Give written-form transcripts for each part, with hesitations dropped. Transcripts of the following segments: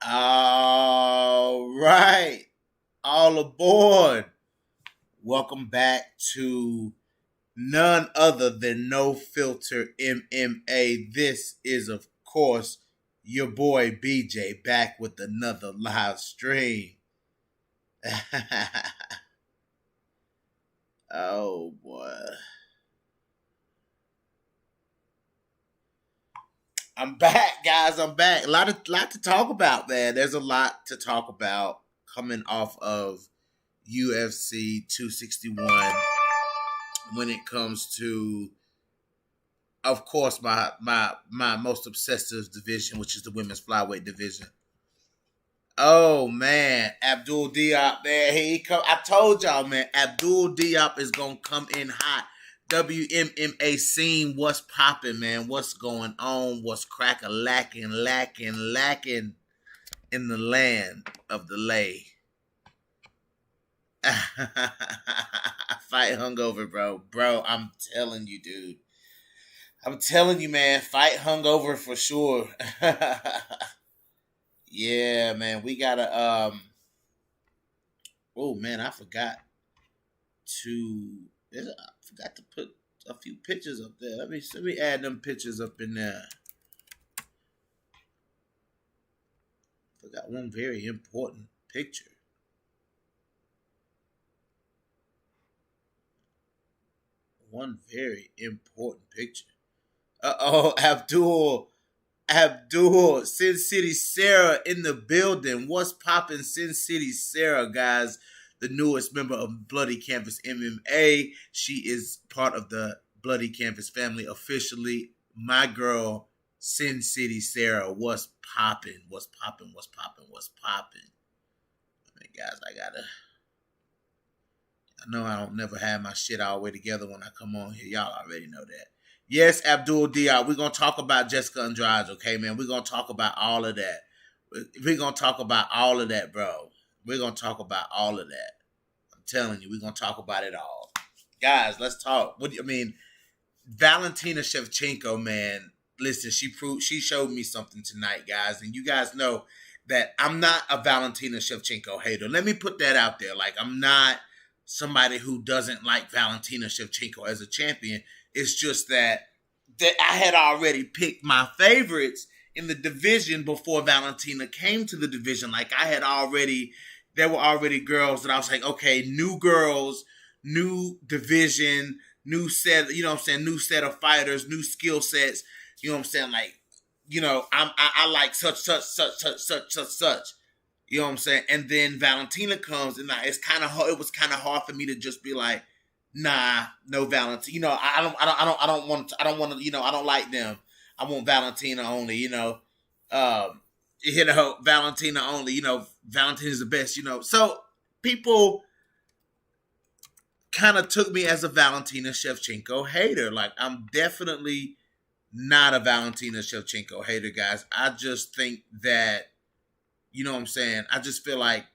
All right. All aboard. Welcome back to none other than No Filter MMA. This is, of course, your boy BJ back with another live stream. Oh boy. I'm back, guys. I'm back. A lot to talk about, man. There's a lot to talk about coming off of UFC 261 when it comes to, of course, my most obsessive division, which is the women's flyweight division. Oh man, Abdul Diop, man, here he come. I told y'all, man, Abdul Diop is gonna come in hot. WMMA scene, what's popping, man? What's going on? What's lacking in the land of the lay? Fight hungover, bro. Bro, I'm telling you, dude. I'm telling you, man. Fight hungover for sure. Yeah, man. We gotta oh man, I forgot to put a few pictures up there. Let me add them pictures up in there. Forgot one very important picture. One very important picture. Uh-oh, Abdul, Sin City Sarah in the building. What's poppin', Sin City Sarah, guys? The newest member of Bloody Canvas MMA. She is part of the Bloody Canvas family officially. My girl, Sin City Sarah. What's poppin'? What's poppin'? What's poppin'? What's poppin'? I mean, guys, I know I don't never have my shit all the way together when I come on here. Y'all already know that. Yes, Abdul Diop. We're gonna talk about Jessica Andrade, okay, man. We're gonna talk about all of that. We're gonna talk about all of that, bro. We're gonna talk about all of that. I'm telling you, we're gonna talk about it all. Guys, let's talk. What do you mean? Valentina Shevchenko, man. Listen, she showed me something tonight, guys. And you guys know that I'm not a Valentina Shevchenko hater. Let me put that out there. Like, I'm not somebody who doesn't like Valentina Shevchenko as a champion. It's just that I had already picked my favorites in the division before Valentina came to the division. Like, there were already girls that I was like, okay, new girls, new division, new set, you know what I'm saying, new set of fighters, new skill sets, you know what I'm saying, like, you know, I like such. You know what I'm saying? And then Valentina comes, and it was kind of hard for me to just be like, nah, no Valentina. You know, I don't want to. You know, I don't like them. I want Valentina only. Valentina only. You know, Valentina's the best. You know, so people kind of took me as a Valentina Shevchenko hater. Like, I'm definitely not a Valentina Shevchenko hater, guys. I just think that, you know what I'm saying, I just feel like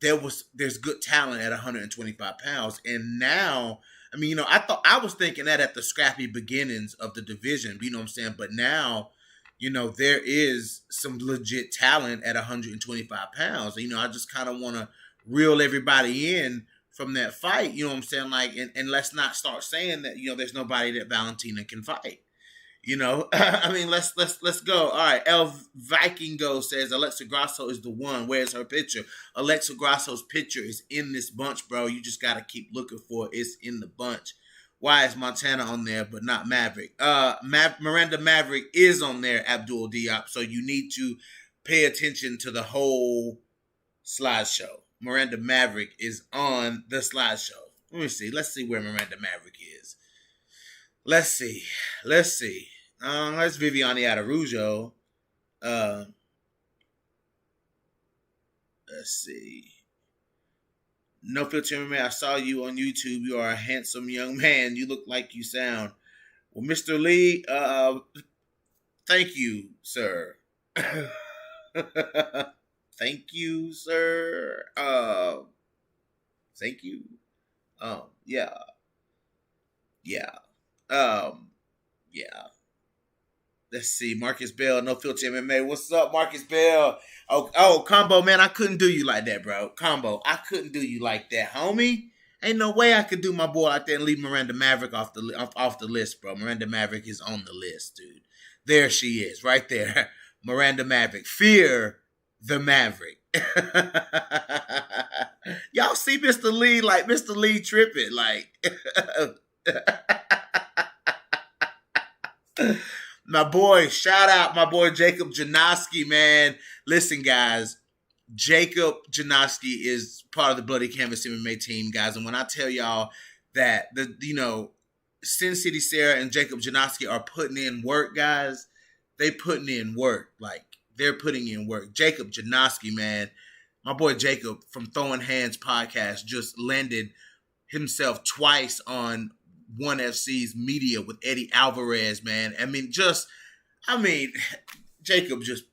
there's good talent at 125 pounds. And now, I mean, you know, I was thinking that at the scrappy beginnings of the division, you know what I'm saying? But now, you know, there is some legit talent at 125 pounds. You know, I just kind of want to reel everybody in from that fight, you know what I'm saying? Like, and let's not start saying that, you know, there's nobody that Valentina can fight. You know, I mean, let's go. All right, El Vikingo says Alexa Grasso is the one. Where's her picture? Alexa Grasso's picture is in this bunch, bro. You just gotta keep looking for it. It's in the bunch. Why is Montana on there but not Maverick? Miranda Maverick is on there, Abdul Diop. So you need to pay attention to the whole slideshow. Miranda Maverick is on the slideshow. Let me see. Let's see where Miranda Maverick is. Let's see. That's Viviane Araujo. Let's see. No Filter MMA, I saw you on YouTube. You are a handsome young man. You look like you sound. Well, Mr. Lee, thank you, sir. Thank you, sir. Thank you. Yeah. Yeah. Yeah. Let's see. Marcus Bell, No Filter MMA. What's up, Marcus Bell? Combo, man, I couldn't do you like that, bro. Combo, I couldn't do you like that, homie. Ain't no way I could do my boy like that and leave Miranda Maverick off the list, bro. Miranda Maverick is on the list, dude. There she is, right there. Miranda Maverick. Fear the Maverick. Y'all see Mr. Lee, like Mr. Lee tripping, like my boy, shout out my boy Jacob Janoski, man. Listen, guys, Jacob Janoski is part of the Bloody Canvas MMA team, guys. And when I tell y'all that Sin City Sarah and Jacob Janoski are putting in work, guys, they putting in work. Like, they're putting in work. Jacob Janoski, man. My boy Jacob from Throwing Hands podcast just landed himself twice on ONE FC's media with Eddie Alvarez, man. Jacob just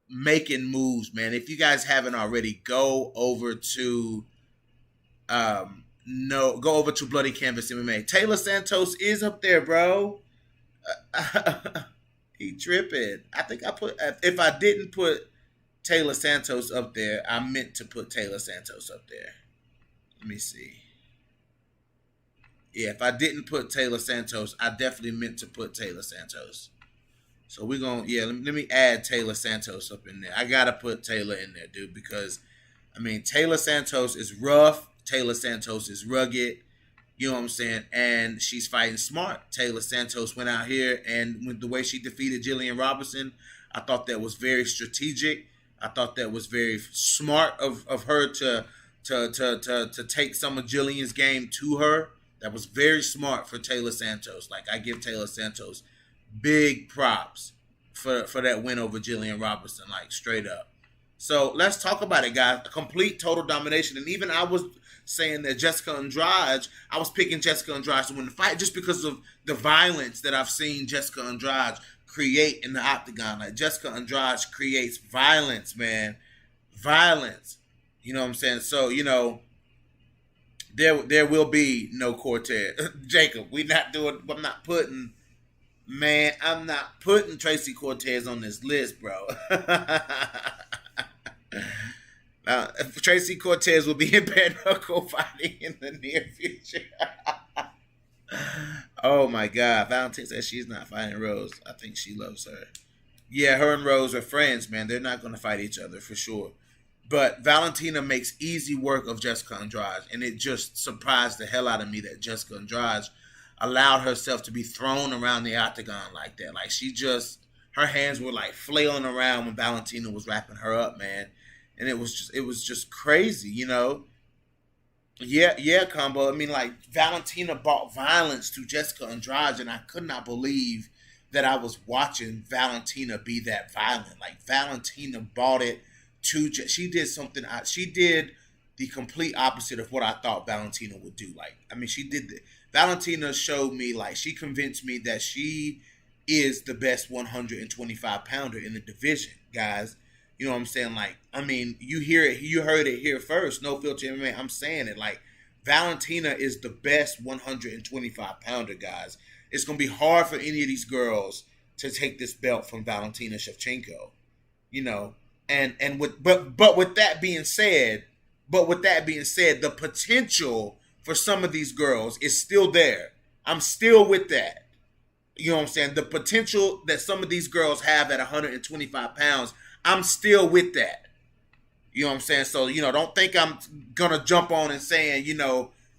making moves, man. If you guys haven't already, go over to Bloody Canvas MMA. Taylor Santos is up there, bro. He tripping. I think if I didn't put Taylor Santos up there, I meant to put Taylor Santos up there. Let me see. Yeah, if I didn't put Taylor Santos, I definitely meant to put Taylor Santos. So we're going to, let me add Taylor Santos up in there. I got to put Taylor in there, dude, because, Taylor Santos is rough. Taylor Santos is rugged. You know what I'm saying? And she's fighting smart. Taylor Santos went out here, and with the way she defeated Jillian Robinson, I thought that was very strategic. I thought that was very smart of her to take some of Jillian's game to her. That was very smart for Taylor Santos. Like, I give Taylor Santos big props for that win over Jillian Robinson, like, straight up. So let's talk about it, guys. A complete total domination. And even I was saying that Jessica Andrade, I was picking Jessica Andrade to win the fight just because of the violence that I've seen Jessica Andrade create in the octagon. Like, Jessica Andrade creates violence, man. Violence. You know what I'm saying? So, there will be no Cortez. Jacob, I'm not putting Tracy Cortez on this list, bro. Tracy Cortez will be in bare knuckle fighting in the near future. Oh my God. Valentina says she's not fighting Rose. I think she loves her. Yeah, her and Rose are friends, man. They're not going to fight each other for sure. But Valentina makes easy work of Jessica Andrade, and it just surprised the hell out of me that Jessica Andrade allowed herself to be thrown around the octagon like that. Like, her hands were like flailing around when Valentina was wrapping her up, man. And it was just crazy, Yeah, Combo. Valentina brought violence to Jessica Andrade, and I could not believe that I was watching Valentina be that violent. Like, Valentina brought it to, she did something, she did the complete opposite of what I thought Valentina would do. Valentina showed me, she convinced me that she is the best 125 pounder in the division, guys. You know what I'm saying? You heard it here first. No Filter MMA. I'm saying it. Valentina is the best 125 pounder, guys. It's gonna be hard for any of these girls to take this belt from Valentina Shevchenko. But with that being said, the potential for some of these girls is still there. I'm still with that. You know what I'm saying? The potential that some of these girls have at 125 pounds, I'm still with that. You know what I'm saying? So, don't think I'm going to jump on and saying,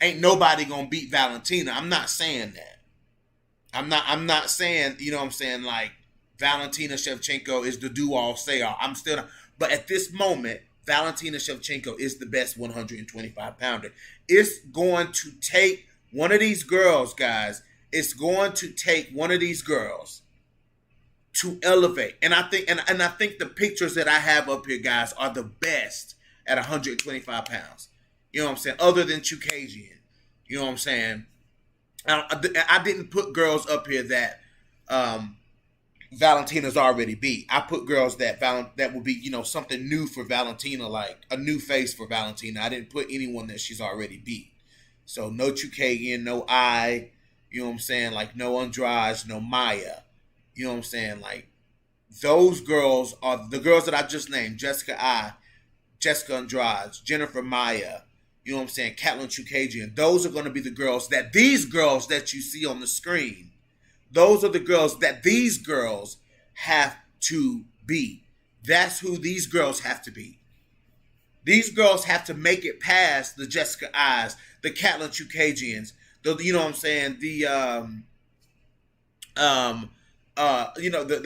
ain't nobody going to beat Valentina. I'm not saying that. I'm not saying, Valentina Shevchenko is the do-all, say-all. I'm still not. But at this moment, Valentina Shevchenko is the best 125 pounder. It's going to take one of these girls, guys. It's going to take one of these girls to elevate. And I think the pictures that I have up here, guys, are the best at 125 pounds. You know what I'm saying? Other than Chukagian. You know what I'm saying? I didn't put girls up here that Valentina's already beat. I put girls that will be, something new for Valentina, like a new face for Valentina. I didn't put anyone that she's already beat. So no Chukagian, no I, you know what I'm saying? No Andrade, no Maya. You know what I'm saying? Like those girls are the girls that I just named: Jessica Andrade, Jennifer Maya. You know what I'm saying? Catelyn Chukagian. Those are going to be the girls that these girls that you see on the screen. Those are the girls that these girls have to be. That's who these girls have to be. These girls have to make it past the Jessica Eyes, the Catelyn Chukagians, you know what I'm saying, the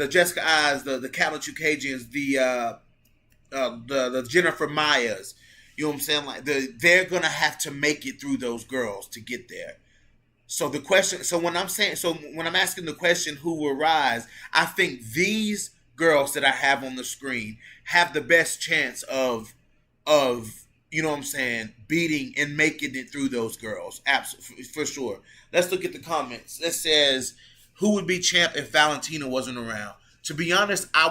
Jessica Eyes, the Catelyn Chukagians, the Jennifer Mayas. You know what I'm saying? Like they're gonna have to make it through those girls to get there. So the question, when I'm asking the question, who will rise? I think these girls that I have on the screen have the best chance of you know what I'm saying, beating and making it through those girls. Absolutely, for sure. Let's look at the comments. It says, who would be champ if Valentina wasn't around? To be honest, I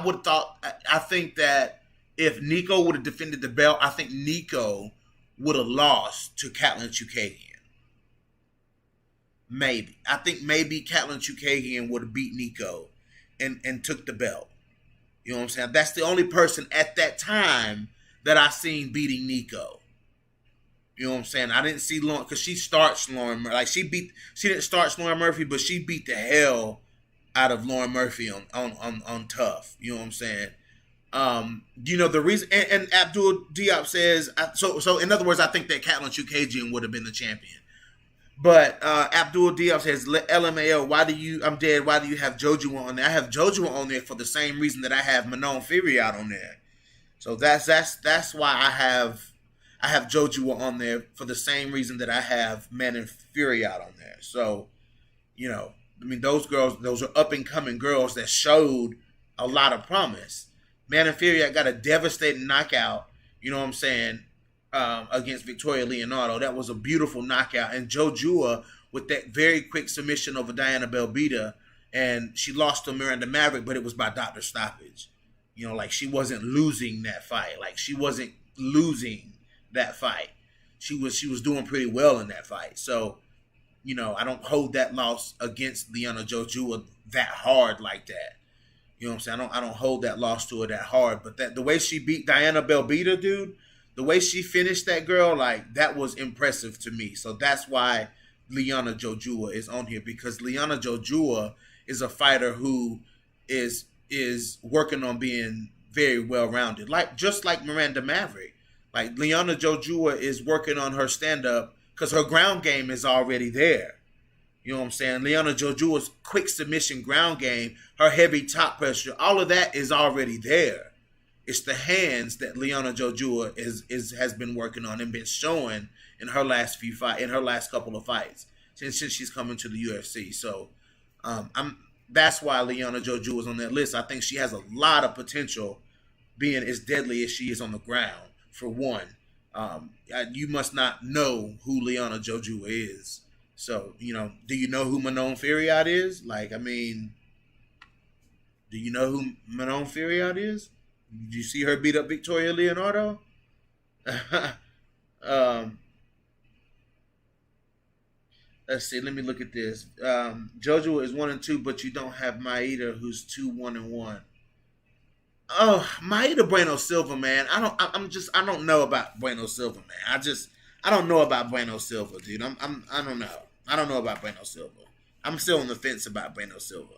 think that if Nico would have defended the belt, I think Nico would have lost to Catelyn Chukagian. Maybe. I think maybe Catelyn Chukagian would have beat Nico and took the belt. You know what I'm saying? That's the only person at that time that I seen beating Nico. You know what I'm saying? I didn't see Lauren, because she starts Lauren Murphy. Like she didn't start Lauren Murphy, but she beat the hell out of Lauren Murphy on Tough. You know what I'm saying? The reason, and Abdul Diop says, so in other words, I think that Catelyn Chukagian would have been the champion. But Abdul Diop says, LMAO, I'm dead, why do you have Jojo on there? I have Jojo on there for the same reason that I have Manon Firiat on there. So that's why I have Jojo on there, for the same reason that I have Manon Firiat on there. So, those girls, those are up and coming girls that showed a lot of promise. Manon Firiat got a devastating knockout, you know what I'm saying, against Victoria Leonardo. That was a beautiful knockout. And Jojo with that very quick submission over Diana Belbita, and she lost to Miranda Maverick, but it was by doctor stoppage. Like she wasn't losing that fight. She was doing pretty well in that fight. So, I don't hold that loss against Liana Jojua that hard like that. You know what I'm saying? I don't hold that loss to her that hard. But the way she beat Diana Belbita, dude, the way she finished that girl, that was impressive to me. So that's why Liana Jojua is on here, because Liana Jojua is a fighter who is working on being very well-rounded. Just like Miranda Maverick. Liana Jojua is working on her stand-up because her ground game is already there. You know what I'm saying? Liana Jojua's quick submission ground game, her heavy top pressure, all of that is already there. It's the hands that Liana Jojua has been working on and been showing in her last couple of fights since she's coming to the UFC. So that's why Liana Jojua is on that list. I think she has a lot of potential, being as deadly as she is on the ground. For one, you must not know who Liana Jojua is. So, do you know who Manon Firiat is? Do you know who Manon Firiat is? Did you see her beat up Victoria Leonardo? Let's see. Let me look at this. Jojo is 1-2, but you don't have Maeda, who's 2-1-1. Oh, Maeda Bueno Silva, man. I don't know about Bueno Silva, man. I don't know about Bueno Silva, dude. I don't know. I don't know about Bueno Silva. I'm still on the fence about Bueno Silva.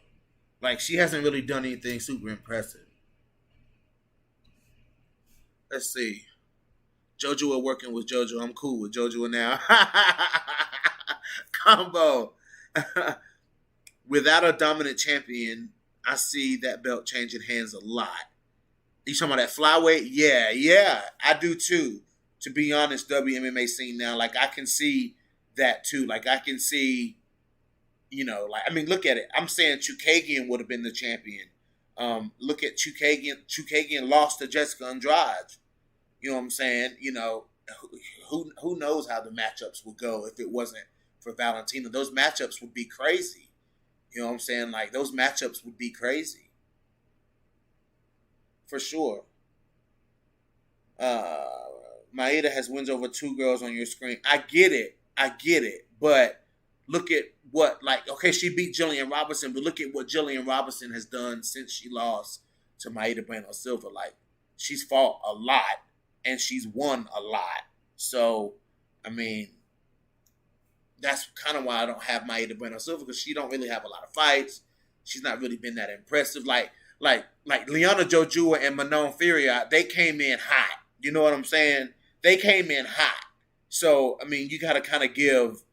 She hasn't really done anything super impressive. Let's see. Jojo working with Jojo. I'm cool with Jojo now. Combo. Without a dominant champion, I see that belt changing hands a lot. You talking about that flyweight? Yeah, I do too. To be honest, WMMA scene now, I can see that too. I can see, look at it. I'm saying Chukagian would have been the champion. Look at Chukagian. Chukagian lost to Jessica Andrade. You know what I'm saying? Who knows how the matchups would go if it wasn't for Valentina? Those matchups would be crazy. You know what I'm saying? Those matchups would be crazy. For sure. Maeda has wins over 2 girls on your screen. I get it. But look at what, like, okay, she beat Jillian Robinson, but look at what Jillian Robinson has done since she lost to Maida Bueno Silva. Like, she's fought a lot and she's won a lot. So, I mean, that's kind of why I don't have Maida Bueno Silva, because she don't really have a lot of fights. She's not really been that impressive. Like Liana Jojua and Manon Fiorot, they came in hot. You know what I'm saying? They came in hot. So, I mean, you got to kind of give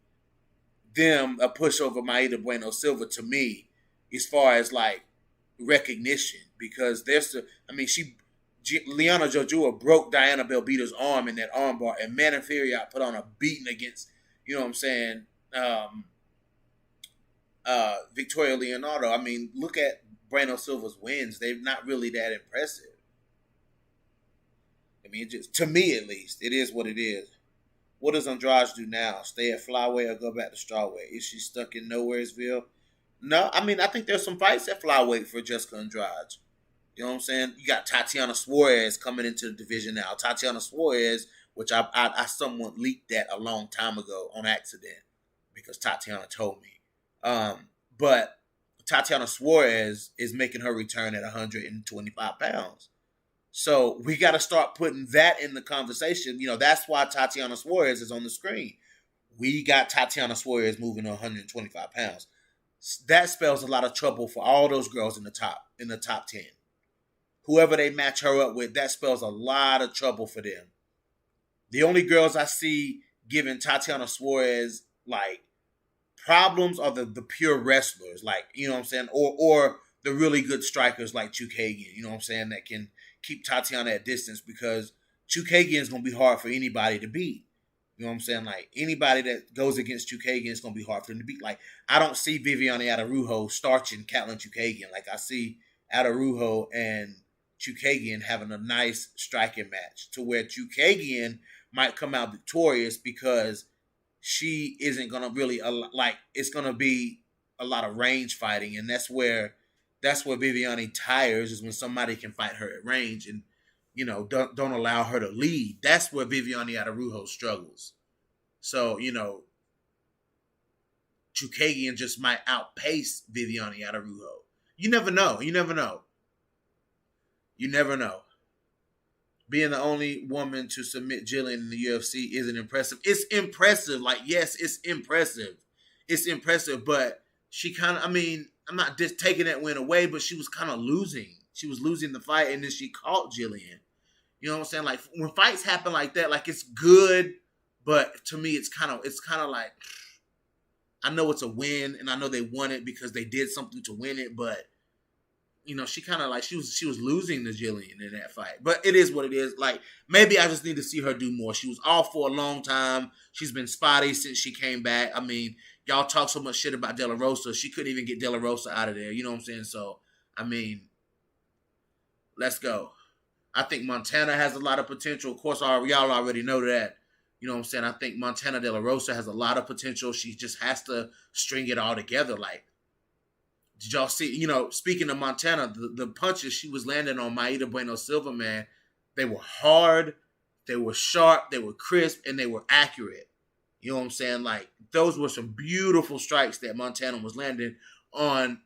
them a push over Maida Bueno Silva, to me, as far as like recognition, because Liana Jojua broke Diana Belbita's arm in that armbar, and Manon Fiorot put on a beating against, you know what I'm saying, Victoria Leonardo. I mean, look at Bueno Silva's wins. They're not really that impressive. I mean, just, to me at least, it is what it is. What does Andrade do now? Stay at flyweight or go back to strawweight? Is she stuck in Nowheresville? No, I mean, I think there's some fights at flyweight for Jessica Andrade. You know what I'm saying? You got Tatiana Suarez coming into the division now. Tatiana Suarez, which I somewhat leaked that a long time ago on accident because Tatiana told me. But Tatiana Suarez is making her return at 125 pounds. So we got to start putting that in the conversation. You know, that's why Tatiana Suarez is on the screen. We got Tatiana Suarez moving to 125 pounds. That spells a lot of trouble for all those girls in the top 10. Whoever they match her up with, that spells a lot of trouble for them. The only girls I see giving Tatiana Suarez like problems are the pure wrestlers, like, you know what I'm saying, or the really good strikers like Chukagian, you know what I'm saying, that can keep Tatiana at distance, because Chukagian is going to be hard for anybody to beat. You know what I'm saying? Like, anybody that goes against Chukagian is going to be hard for them to beat. Like, I don't see Viviane Araújo starching Catlin Chukagian. Like, I see Araújo and Chukagian having a nice striking match to where Chukagian might come out victorious because she isn't going to really, like, it's going to be a lot of range fighting, and that's where Viviane tires, is when somebody can fight her at range and, you know, don't allow her to lead. That's where Viviane Araújo struggles. So, you know, Chukagian just might outpace Viviane Araújo. You never know. Being the only woman to submit Jillian in the UFC isn't impressive. It's impressive. Like, yes, it's impressive. It's impressive, but she kind of, I mean, I'm not just taking that win away, but she was kind of losing. She was losing the fight, and then she caught Jillian. You know what I'm saying? Like, when fights happen like that, like, it's good, but to me, it's kind of like, I know it's a win, and I know they won it because they did something to win it, but, you know, she kind of like, she was losing to Jillian in that fight. But it is what it is. Like, maybe I just need to see her do more. She was off for a long time. She's been spotty since she came back. I mean, y'all talk so much shit about De La Rosa. She couldn't even get De La Rosa out of there. You know what I'm saying? So, I mean, let's go. I think Montana has a lot of potential. Of course, y'all already know that. You know what I'm saying? I think Montana De La Rosa has a lot of potential. She just has to string it all together. Like, did y'all see, you know, speaking of Montana, the punches she was landing on Maida Bueno Silva, man, they were hard, they were sharp, they were crisp, and they were accurate. You know what I'm saying? Like, those were some beautiful strikes that Montana was landing on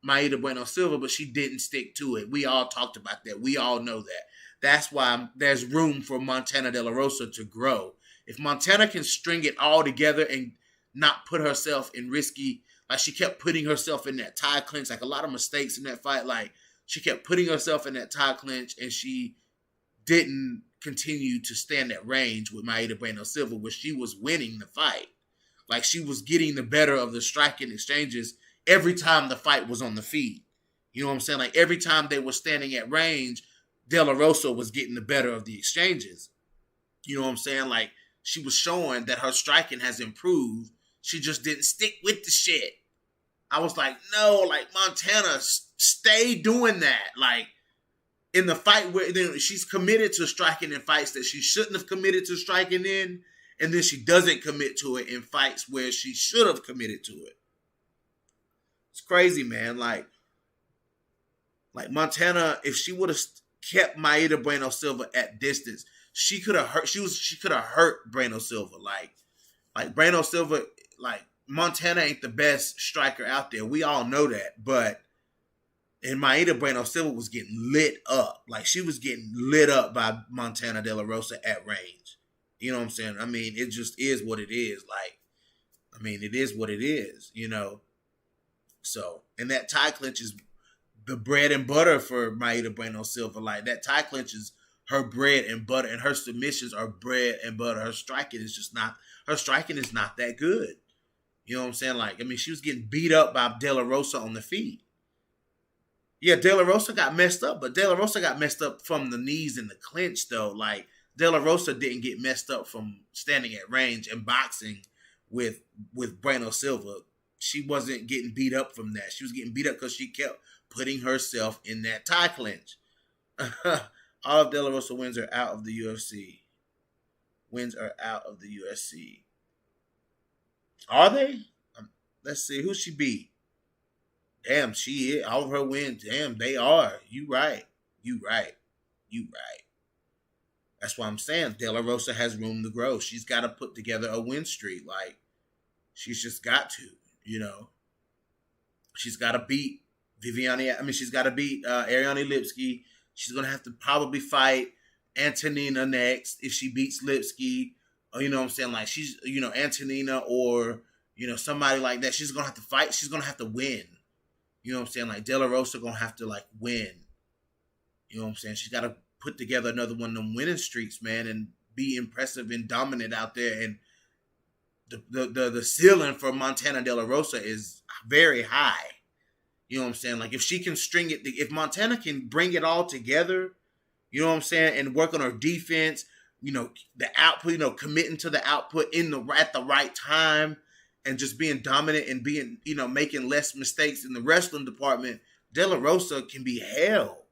Maida Bueno Silva, but she didn't stick to it. We all talked about that. We all know that. That's why there's room for Montana De La Rosa to grow. If Montana can string it all together and not put herself in risky, like, she kept putting herself in that tie clinch, like a lot of mistakes in that fight. Like, she kept putting herself in that tie clinch, and she didn't continue to stand at range with Maida Bueno Silva, where she was winning the fight. Like, she was getting the better of the striking exchanges every time the fight was on the feet. You know what I'm saying? Like, every time they were standing at range, De La Rosa was getting the better of the exchanges. You know what I'm saying? Like, she was showing that her striking has improved. She just didn't stick with the shit. I was like, no, like, Montana, stay doing that. Like, in the fight where she's committed to striking in fights that she shouldn't have committed to striking in, and then she doesn't commit to it in fights where she should have committed to it. It's crazy, man. Like Montana, if she would have kept Maida Bueno Silva at distance, she could have hurt. She could have hurt Bueno Silva. Like Bueno Silva, like, Montana ain't the best striker out there. We all know that. But and Maida Bueno Silva was getting lit up. Like, she was getting lit up by Montana De La Rosa at range. You know what I'm saying? I mean, it just is what it is. Like, I mean, it is what it is, you know. So, and that tie clinch is the bread and butter for Maida Bueno Silva. Like, that tie clinch is her bread and butter, and her submissions are bread and butter. Her striking is not that good. You know what I'm saying? Like, I mean, she was getting beat up by De La Rosa on the feet. Yeah, De La Rosa got messed up, but De La Rosa got messed up from the knees and the clinch, though. Like, De La Rosa didn't get messed up from standing at range and boxing with Bueno Silva. She wasn't getting beat up from that. She was getting beat up because she kept putting herself in that tie clinch. All of De La Rosa wins are out of the UFC. Wins are out of the UFC. Are they? Let's see. Who she beat? Damn, she is. All of her wins. Damn, they are. You right. You right. You right. That's why I'm saying De La Rosa has room to grow. She's got to put together a win streak. Like, she's just got to, you know. She's got to beat she's got to beat Ariane Lipski. She's going to have to probably fight Antonina next if she beats Lipski. Or, you know what I'm saying? Like, she's, you know, Antonina or, you know, somebody like that. She's going to have to fight. She's going to have to win. You know what I'm saying? Like, De La Rosa going to have to, like, win. You know what I'm saying? She's got to put together another one of them winning streaks, man, and be impressive and dominant out there. And the ceiling for Montana De La Rosa is very high. You know what I'm saying? Like, if she can string it, if Montana can bring it all together, you know what I'm saying, and work on her defense, you know, the output, you know, committing to the output at the right time, and just being dominant and being, you know, making less mistakes in the wrestling department, De La Rosa can be hell.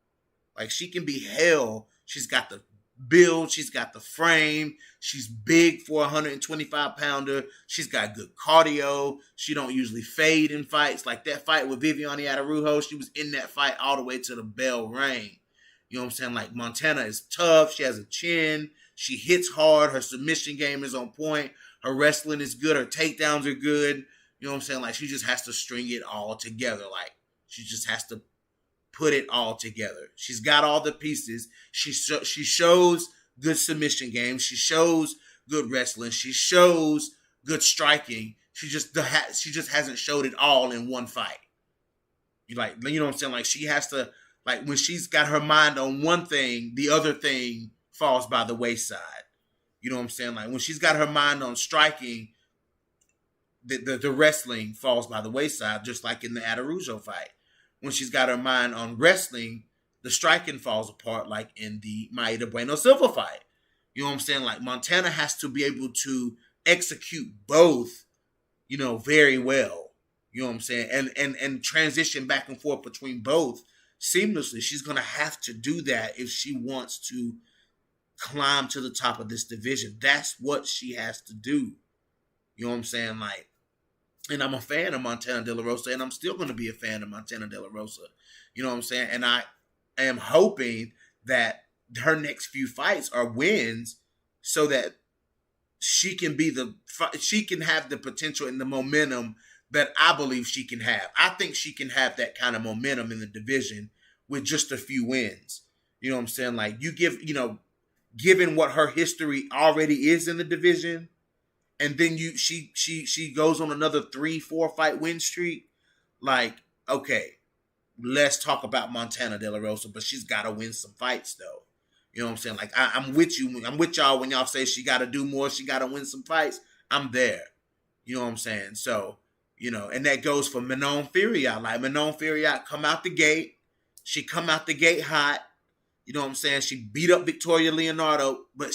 Like, she can be hell. She's got the build. She's got the frame. She's big for a 125-pounder. She's got good cardio. She don't usually fade in fights. Like that fight with Viviane Araújo, she was in that fight all the way to the bell rang. You know what I'm saying? Like, Montana is tough. She has a chin. She hits hard. Her submission game is on point. Her wrestling is good. Her takedowns are good. You know what I'm saying? Like, she just has to string it all together. Like, she just has to put it all together. She's got all the pieces. She shows good submission games. She shows good wrestling. She shows good striking. She just hasn't showed it all in one fight. You know what I'm saying? Like, she has to, like, when she's got her mind on one thing, the other thing falls by the wayside. You know what I'm saying? Like, when she's got her mind on striking, the wrestling falls by the wayside, just like in the Araújo fight. When she's got her mind on wrestling, the striking falls apart, like in the Maida Bueno Silva fight. You know what I'm saying? Like, Montana has to be able to execute both, you know, very well. You know what I'm saying? And transition back and forth between both seamlessly. She's going to have to do that if she wants to climb to the top of this division. That's what she has to do. You know what I'm saying? Like, and I'm a fan of Montana De La Rosa, and I'm still going to be a fan of Montana De La Rosa. You know what I'm saying? And I am hoping that her next few fights are wins so that she can have the potential and the momentum that I believe she can have. I think she can have that kind of momentum in the division with just a few wins. You know what I'm saying? Like, given what her history already is in the division, and then she goes on another 3-4 fight win streak. Like, okay, let's talk about Montana De La Rosa, but she's got to win some fights though. You know what I'm saying? Like, I'm with you. I'm with y'all when y'all say she got to do more. She got to win some fights. I'm there. You know what I'm saying? So, you know, and that goes for Manon Fiorot. Like, Manon Fiorot come out the gate. She come out the gate hot. You know what I'm saying? She beat up Victoria Leonardo, but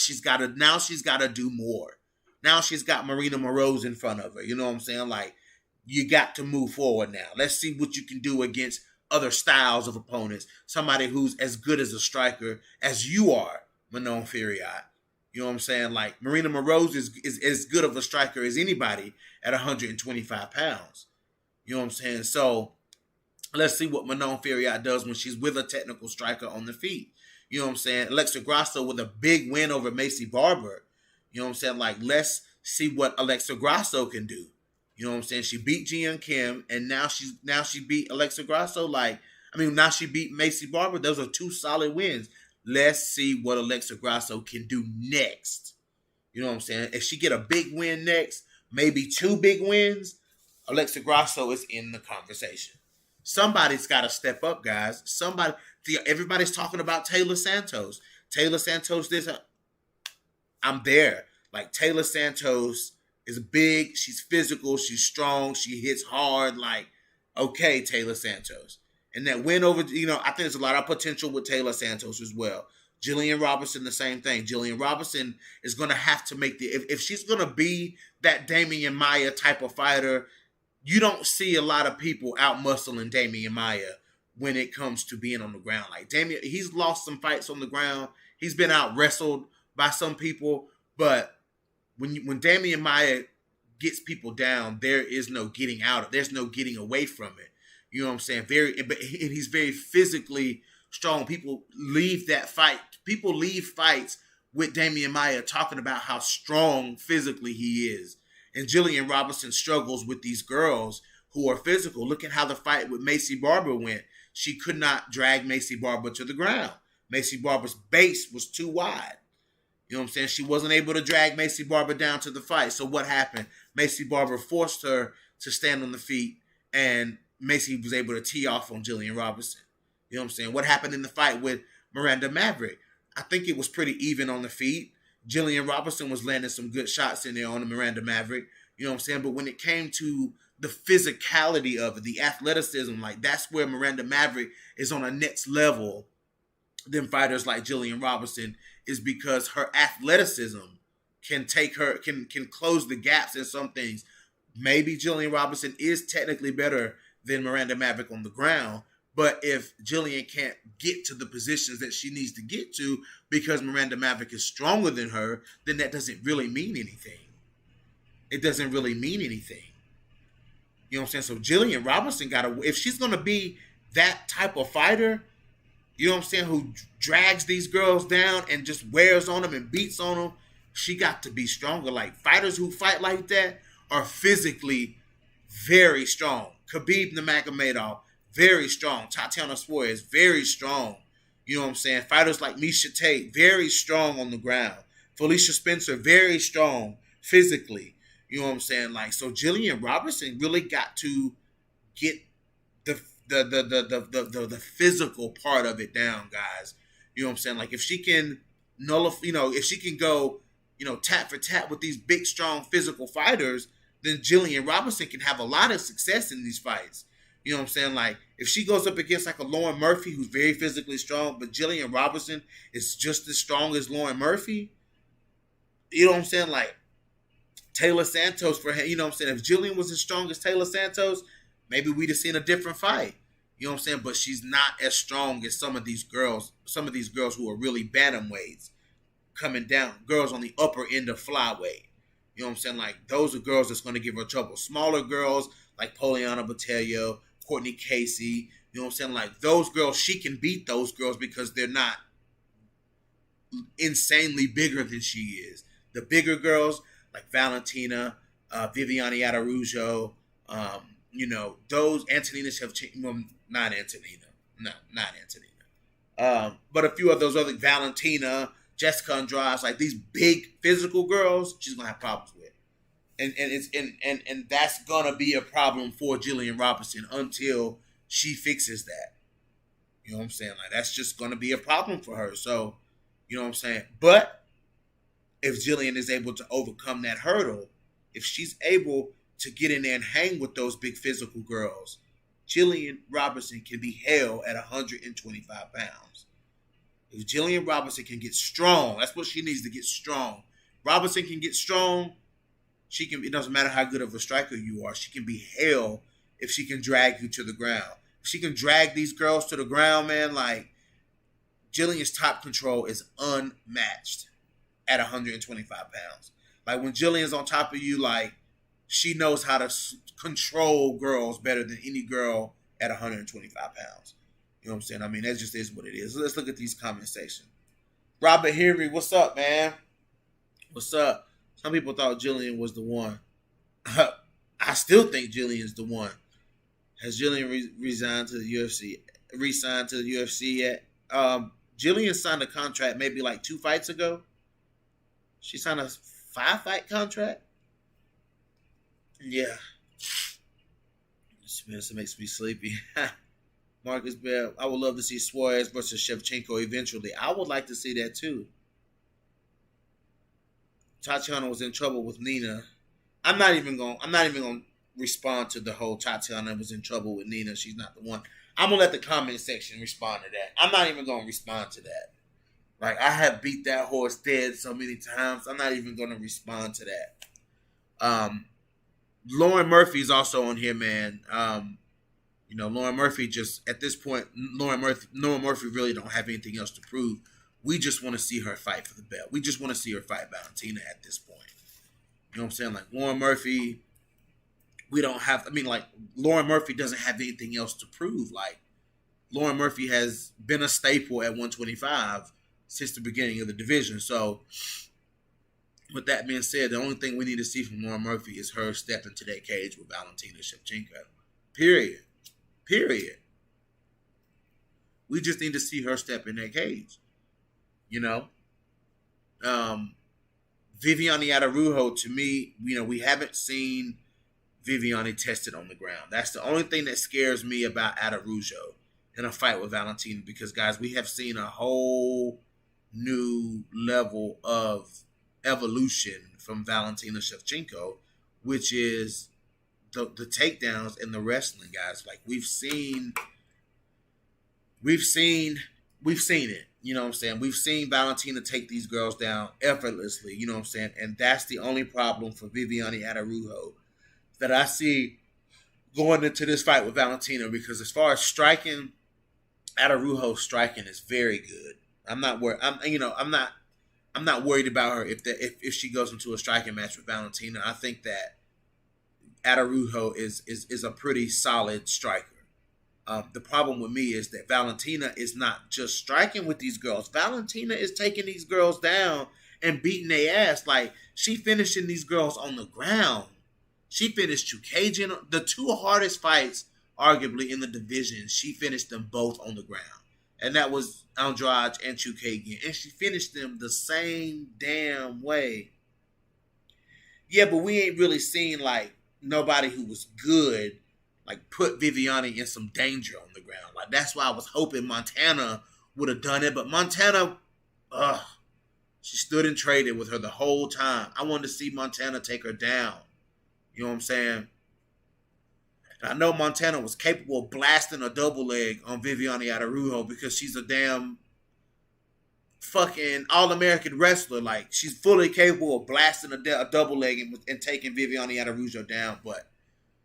now she's got to do more. Now she's got Marina Moroz in front of her. You know what I'm saying? Like, you got to move forward now. Let's see what you can do against other styles of opponents. Somebody who's as good as a striker as you are, Manon Fiorot. You know what I'm saying? Like, Marina Moroz is as good of a striker as anybody at 125 pounds. You know what I'm saying? So, let's see what Manon Fiorot does when she's with a technical striker on the feet. You know what I'm saying? Alexa Grasso with a big win over Macy Barber. You know what I'm saying? Like, let's see what Alexa Grasso can do. You know what I'm saying? She beat Ji Young Kim, and now she beat Alexa Grasso. Now she beat Macy Barber. Those are two solid wins. Let's see what Alexa Grasso can do next. You know what I'm saying? If she get a big win next, maybe two big wins, Alexa Grasso is in the conversation. Somebody's got to step up, guys. Everybody's talking about Taylor Santos. Taylor Santos, I'm there. Like, Taylor Santos is big. She's physical. She's strong. She hits hard. Like, okay, Taylor Santos. And that win over, I think there's a lot of potential with Taylor Santos as well. Jillian Robinson, the same thing. Jillian Robinson is going to have to make if she's going to be that Damian Maia type of fighter, you don't see a lot of people out-muscling Damian Maia when it comes to being on the ground. Like, Damian, he's lost some fights on the ground. He's been out-wrestled by some people. But when Damian Maia gets people down, there is no getting out. There's no getting away from it. You know what I'm saying? And he's very physically strong. People leave fights with Damian Maia talking about how strong physically he is. And Jillian Robinson struggles with these girls who are physical. Look at how the fight with Macy Barber went. She could not drag Macy Barber to the ground. Macy Barber's base was too wide. You know what I'm saying? She wasn't able to drag Macy Barber down to the fight. So what happened? Macy Barber forced her to stand on the feet, and Macy was able to tee off on Jillian Robinson. You know what I'm saying? What happened in the fight with Miranda Maverick? I think it was pretty even on the feet. Jillian Robinson was landing some good shots in there on the Miranda Maverick. You know what I'm saying? But when it came to the physicality of it, the athleticism, like, that's where Miranda Maverick is on a next level than fighters like Jillian Robinson, is because her athleticism can close the gaps in some things. Maybe Jillian Robinson is technically better than Miranda Maverick on the ground, but if Jillian can't get to the positions that she needs to get to because Miranda Maverick is stronger than her, then that doesn't really mean anything. It doesn't really mean anything. You know what I'm saying? So Jillian Robinson if she's going to be that type of fighter, you know what I'm saying, who drags these girls down and just wears on them and beats on them, she got to be stronger. Like, fighters who fight like that are physically very strong. Khabib Nurmagomedov, very strong. Tatiana Suarez, very strong. You know what I'm saying? Fighters like Miesha Tate, very strong on the ground. Felicia Spencer, very strong physically. You know what I'm saying? Like, so Jillian Robinson really got to get the physical part of it down, guys. You know what I'm saying? Like, if she can if she can go, tat for tat with these big, strong, physical fighters, then Jillian Robinson can have a lot of success in these fights. You know what I'm saying? Like, if she goes up against like a Lauren Murphy who's very physically strong, but Jillian Robinson is just as strong as Lauren Murphy, you know what I'm saying? Like, Taylor Santos you know what I'm saying? If Jillian was as strong as Taylor Santos, maybe we'd have seen a different fight. You know what I'm saying? But she's not as strong as some of these girls who are really bantamweights coming down, girls on the upper end of flyweight. You know what I'm saying? Like, those are girls that's going to give her trouble. Smaller girls like Poliana Botelho, Courtney Casey, you know what I'm saying? Like, those girls, she can beat those girls because they're not insanely bigger than she is. The bigger girls like Valentina, Viviane Araújo, those Antonina Shevchenko, not Antonina. No, not Antonina. But a few of those other, Valentina, Jessica Andrade, like these big physical girls, she's gonna have problems with. And that's gonna be a problem for Jillian Robinson until she fixes that. You know what I'm saying? Like, that's just gonna be a problem for her. So, you know what I'm saying? But if Jillian is able to overcome that hurdle, if she's able to get in there and hang with those big physical girls, Jillian Robinson can be held at 125 pounds. If Jillian Robinson can get strong, that's what she needs to get strong. Robinson can get strong. It doesn't matter how good of a striker you are. She can be held if she can drag you to the ground. If she can drag these girls to the ground, man, like, Jillian's top control is unmatched at 125 pounds. Like, when Jillian's on top of you, like, she knows how to control girls better than any girl at 125 pounds. You know what I'm saying? I mean, that just is what it is. Let's look at these comment sections. Robert Henry, what's up, man? What's up? Some people thought Jillian was the one. I still think Jillian's the one. Has Jillian resigned to the UFC? Resigned to the UFC yet? Jillian signed a contract maybe like 2 fights ago. She signed a 5 fight contract. Yeah, this makes me sleepy. Marcus Bell. I would love to see Suarez versus Shevchenko eventually. I would like to see that too. Tatiana was in trouble with Nina. I'm not even going to respond to the whole Tatiana was in trouble with Nina. She's not the one. I'm gonna let the comment section respond to that. I'm not even gonna respond to that. Like, I have beat that horse dead so many times. I'm not even gonna respond to that. Lauren Murphy's also on here, man. Lauren Murphy just at this point, Lauren Murphy really don't have anything else to prove. We just want to see her fight for the belt. We just want to see her fight Valentina at this point. You know what I'm saying? Like, Lauren Murphy, we don't have. I mean, like, Lauren Murphy doesn't have anything else to prove. Like, Lauren Murphy has been a staple at 125 since the beginning of the division. So, with that being said, the only thing we need to see from Lauren Murphy is her step into that cage with Valentina Shevchenko. Period. We just need to see her step in that cage. You know? Viviane Araújo, to me, we haven't seen Viviane tested on the ground. That's the only thing that scares me about Araújo in a fight with Valentina, because, guys, we have seen a whole new level of evolution from Valentina Shevchenko, which is the takedowns and the wrestling, guys. Like, we've seen it. You know what I'm saying? We've seen Valentina take these girls down effortlessly. You know what I'm saying? And that's the only problem for Viviane Araújo that I see going into this fight with Valentina, because as far as striking, Araújo's striking is very good. I'm not worried. I'm not worried about her if she goes into a striking match with Valentina. I think that Araújo is a pretty solid striker. The problem with me is that Valentina is not just striking with these girls. Valentina is taking these girls down and beating their ass. Like, she finishing these girls on the ground. She finished Chookagian. The two hardest fights, arguably, in the division, she finished them both on the ground. And that was Andrade and Chookagian. And she finished them the same damn way. Yeah, but we ain't really seen, like, nobody who was good, like, put Viviane in some danger on the ground. Like, that's why I was hoping Montana would have done it. But Montana, she stood and traded with her the whole time. I wanted to see Montana take her down. You know what I'm saying? And I know Montana was capable of blasting a double leg on Viviane Araújo because she's a damn fucking All-American wrestler. Like, she's fully capable of blasting a double leg and taking Viviane Araújo down, but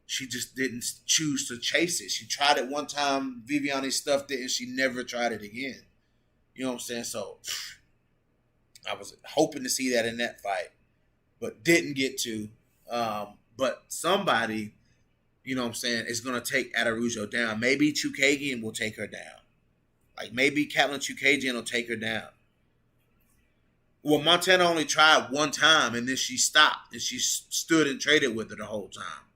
she just didn't choose to chase it. She tried it one time, Viviane stuffed it, and she never tried it again. You know what I'm saying? So, I was hoping to see that in that fight, but didn't get to. But somebody, you know what I'm saying, is going to take Araújo down. Maybe Chookagian will take her down. Like, maybe Katlyn Chookagian will take her down. Well, Montana only tried one time, and then she stopped, and she stood and traded with her the whole time.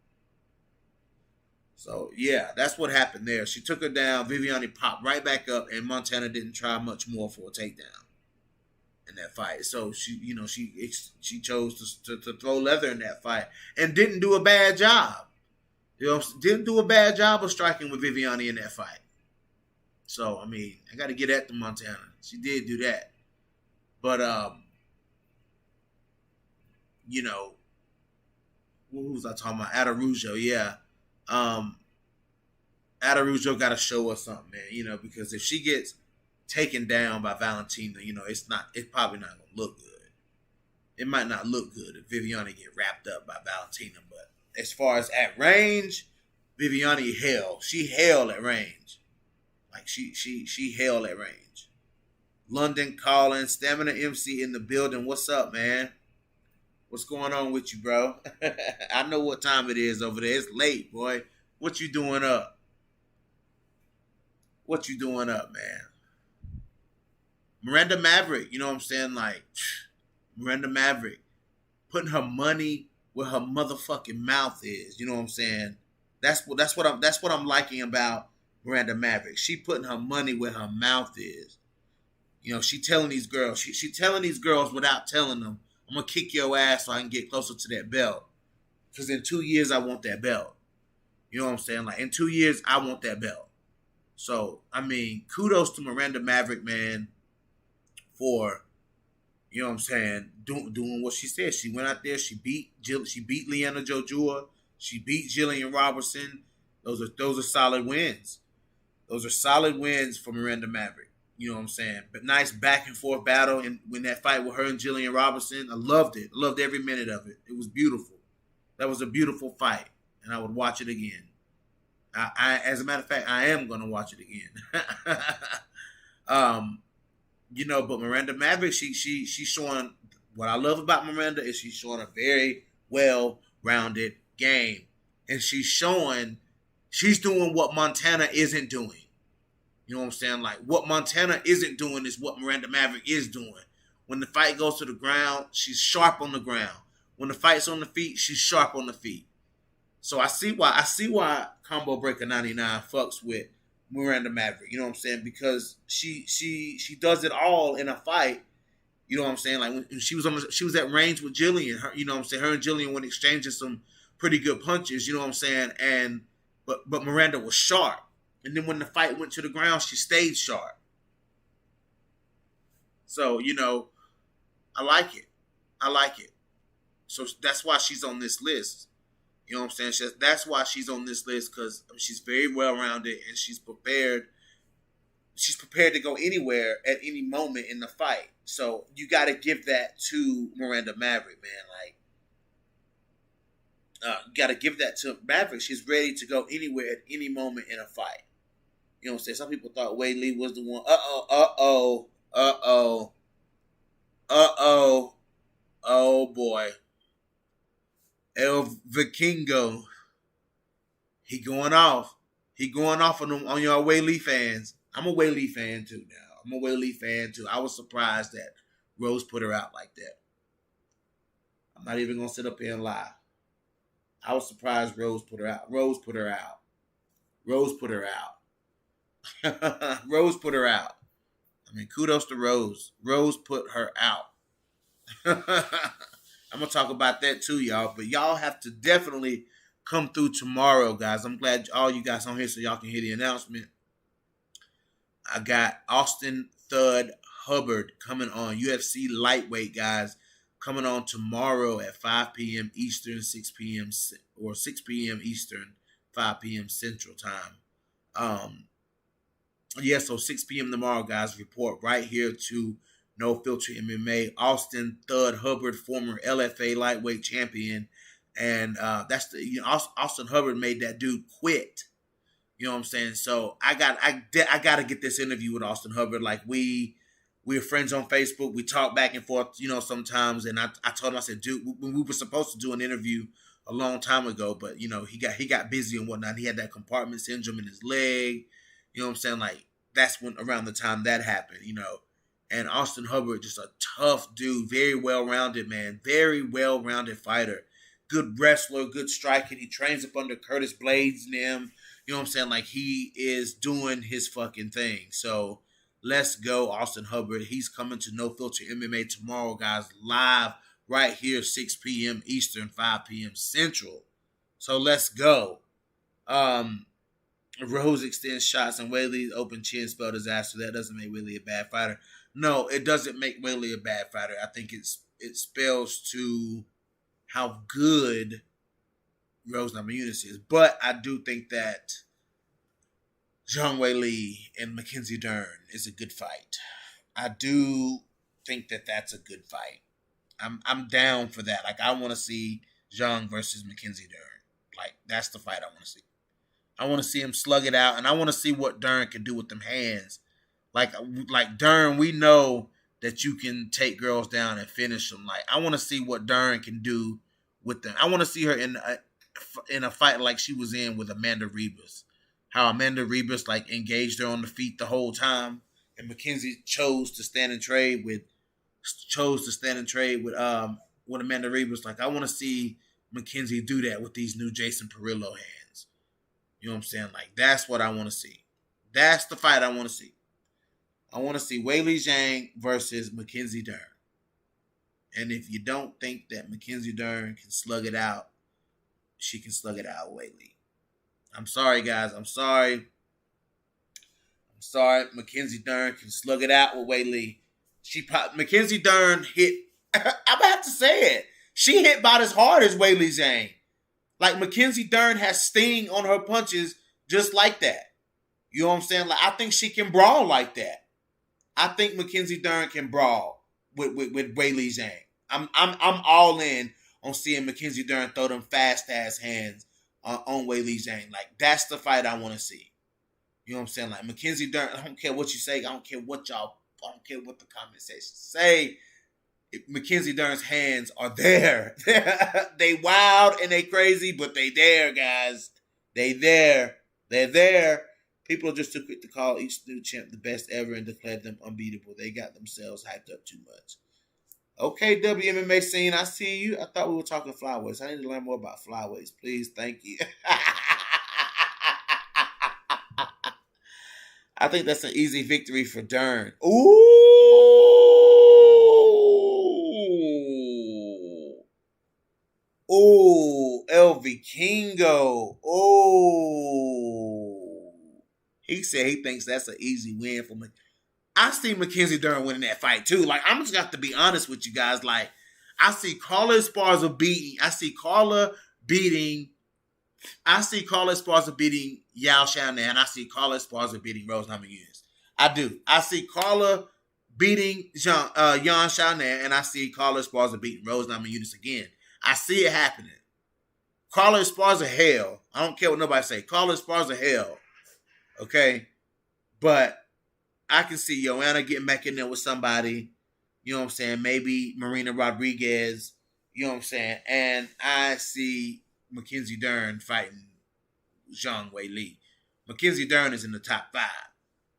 So, yeah, that's what happened there. She took her down, Viviane popped right back up, and Montana didn't try much more for a takedown in that fight. So, she chose to throw leather in that fight and didn't do a bad job. Didn't do a bad job of striking with Viviane in that fight. So, I mean, I got to get at the Montana. She did do that. But, who was I talking about? Araújo, yeah. Araújo got to show us something, man, because if she gets taken down by Valentina, it's probably not going to look good. It might not look good if Viviane get wrapped up by Valentina, but as far as at range, Viviane she held at range. Like, she held at range. London calling, Stamina MC in the building. What's up, man? What's going on with you, bro? I know what time it is over there. It's late, boy. What you doing up? What you doing up, man? Miranda Maverick, you know what I'm saying? Like, Miranda Maverick putting her money where her motherfucking mouth is. You know what I'm saying? That's what I'm liking about Miranda Maverick. She putting her money where her mouth is. You know, she telling these girls, she telling these girls without telling them, I'm gonna kick your ass so I can get closer to that belt. Because in 2 years I want that belt. You know what I'm saying? Like in 2 years I want that belt. So I mean, kudos to Miranda Maverick, man, for, you know what I'm saying, doing what she said. She went out there, she beat Leanna Jojua, she beat Jillian Robertson. Those are solid wins. Those are solid wins for Miranda Maverick. You know what I'm saying? But nice back and forth battle, and when that fight with her and Jillian Robertson, I loved it. I loved every minute of it. It was beautiful. That was a beautiful fight, and I would watch it again. As a matter of fact, I am gonna watch it again. But Miranda Maverick, she's showing, what I love about Miranda is she's showing a very well-rounded game, and she's doing what Montana isn't doing. You know what I'm saying? Like, what Montana isn't doing is what Miranda Maverick is doing. When the fight goes to the ground, she's sharp on the ground. When the fight's on the feet, she's sharp on the feet. So I see why Combo Breaker 99 fucks with Miranda Maverick. You know what I'm saying? Because she does it all in a fight. You know what I'm saying? Like when she was at range with Jillian. You know what I'm saying? Her and Jillian went exchanging some pretty good punches. You know what I'm saying? But Miranda was sharp. And then when the fight went to the ground, she stayed sharp. So, I like it. So that's why she's on this list. You know what I'm saying? That's why she's on this list, because she's very well-rounded and she's prepared. She's prepared to go anywhere at any moment in the fight. So you got to give that to Miranda Maverick, man. You got to give that to Maverick. She's ready to go anywhere at any moment in a fight. You know what I'm saying? Some people thought Wei Lee was the one. Oh boy. El Vikingo. He going off. He going off on y'all Wei Lee fans. I'm a Wei Lee fan too now. I was surprised that Rose put her out like that. I'm not even going to sit up here and lie. I was surprised Rose put her out. Rose put her out. Rose put her out. I mean, kudos to Rose. Rose put her out. I'm going to talk about that too, y'all. But y'all have to definitely come through tomorrow, guys. I'm glad all you guys on here so y'all can hear the announcement. I got Austin Thud Hubbard coming on, UFC lightweight, guys, coming on tomorrow at 5 p.m. Eastern, 6 p.m. Eastern, 5 p.m. Central Time. So 6 p.m. tomorrow, guys. Report right here to No Filter MMA. Austin Thud Hubbard, former LFA lightweight champion, and Austin Hubbard made that dude quit. You know what I'm saying? So I got to get this interview with Austin Hubbard. Like we're friends on Facebook. We talk back and forth, sometimes. And I told him, I said, dude, we were supposed to do an interview a long time ago, but he got busy and whatnot. He had that compartment syndrome in his leg. You know what I'm saying? Like that's when around the time that happened. And Austin Hubbard, just a tough dude, very well-rounded, man, very well-rounded fighter, good wrestler, good striking. He trains up under Curtis Blades and them. You know what I'm saying? Like he is doing his fucking thing. So let's go, Austin Hubbard. He's coming to No Filter MMA tomorrow, guys, live right here, 6 p.m. Eastern, 5 p.m. Central. So let's go. Rose extends shots and Wei Lee's open chin spell disaster. That doesn't make Wei Lee a bad fighter. No, it doesn't make Wei Lee a bad fighter. I think it spells to how good Rose Namajunas is. But I do think that Zhang Wei Li and Mackenzie Dern is a good fight. I do think that that's a good fight. I'm down for that. Like I want to see Zhang versus Mackenzie Dern. Like that's the fight I want to see. I want to see him slug it out, and I want to see what Dern can do with them hands. Like Dern, we know that you can take girls down and finish them. Like I want to see what Dern can do with them. I want to see her in a fight like she was in with Amanda Ribas. How Amanda Ribas like engaged her on the feet the whole time, and Mackenzie chose to stand and trade with Amanda Ribas. Like I want to see Mackenzie do that with these new Jason Perillo hands. You know what I'm saying? Like, that's what I want to see. That's the fight I want to see. I want to see Weili Zhang versus Mackenzie Dern. And if you don't think that Mackenzie Dern can slug it out, she can slug it out, Weili. I'm sorry, guys. I'm sorry. Mackenzie Dern can slug it out with Weili. Mackenzie Dern hit. I'm gonna have to say it. She hit about as hard as Weili Zhang. Like, Mackenzie Dern has sting on her punches just like that. You know what I'm saying? Like, I think she can brawl like that. I think Mackenzie Dern can brawl with Weili Zhang. I'm all in on seeing Mackenzie Dern throw them fast ass hands on Weili Zhang. Like, that's the fight I want to see. You know what I'm saying? Like, Mackenzie Dern, I don't care what you say. I don't care what the comment section say. Mackenzie Dern's hands are there. They wild and they crazy, but they there, guys. They there. They're there. People are just too quick to call each new champ the best ever and declare them unbeatable. They got themselves hyped up too much. Okay, WMMA scene, I see you. I thought we were talking flyweights. I need to learn more about flyweights, please. Thank you. I think that's an easy victory for Dern. Ooh, El Vikingo. He said he thinks that's an easy win for me. I see Mackenzie Dern winning that fight too. Like, I'm just got to be honest with you guys. Like, I see Carla Esparza beating. I see Carla beating Yao Xiaonan. And I see Carla Esparza beating Rose Namajunas. I do. I see Carla beating Yan Xiaonan, and I see Carla Esparza beating Rose Namajunas again. I see it happening. Carla Esparza, hell. I don't care what nobody say. Carla Esparza, hell. Okay? But I can see Joanna getting back in there with somebody. You know what I'm saying? Maybe Marina Rodriguez. You know what I'm saying? And I see Mackenzie Dern fighting Zhang Weili. Mackenzie Dern is in the top 5.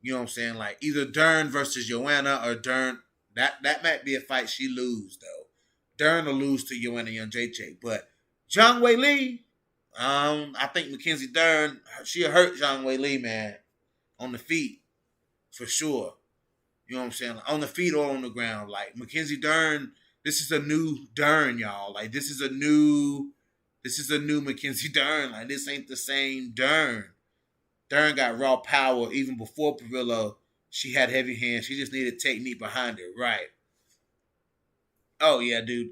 You know what I'm saying? Like, either Dern versus Joanna or Dern. That might be a fight she lose, though. Dern will lose to Joanna Jędrzejczyk. But Zhang Weili, I think Mackenzie Dern, she'll hurt Zhang Weili, man. On the feet. For sure. You know what I'm saying? Like, on the feet or on the ground. Like, Mackenzie Dern, this is a new Dern, y'all. Like, this is a new Mackenzie Dern. Like, this ain't the same Dern. Dern got raw power even before Perillo. She had heavy hands. She just needed technique behind it. Right. Oh, yeah, dude.